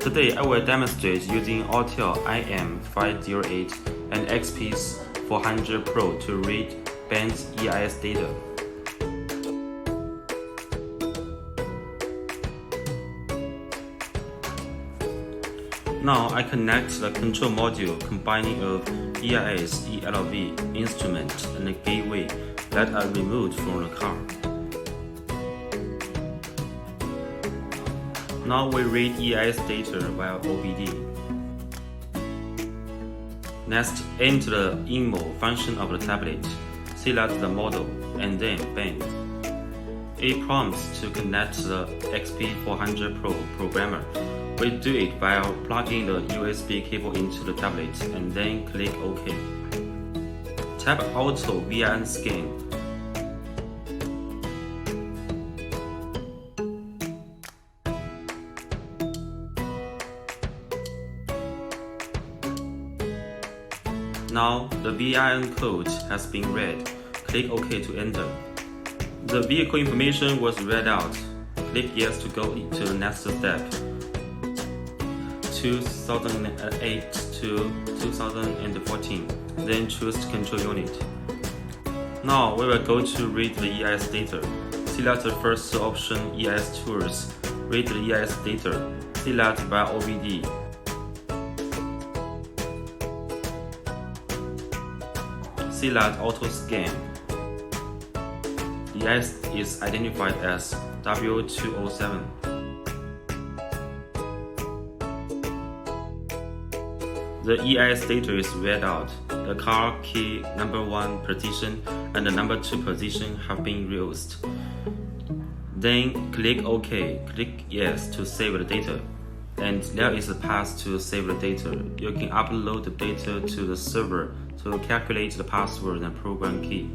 Today I will demonstrate using Autel IM508 and XP400 Pro to read Benz EIS data. Now I connect the control module combining of EIS, ELV, instrument, and the gateway that are removed from the car. Now we read EIS data via OBD. Next, enter the IMMO function of the tablet, select the model, and then bang. It prompts to connect the XP400 Pro programmer. We do it by plugging the USB cable into the tablet and then click OK. Tap Auto VIN Scan. Now the VIN code has been read. Click OK to enter. The vehicle information was read out. Click Yes to go to the next step. 2008 to 2014. Then choose Control Unit. Now we will go to read the EIS data. Select the first option, EIS Tools. Read the EIS data. Select via OBD. Select Auto Scan. EIS is identified as W207. The EIS data is read out. The car key number 1 position and the number 2 position have been used. Then click OK. Click Yes to save the data. And there is a path to save the data. You can upload the data to the server to calculate the password and program key.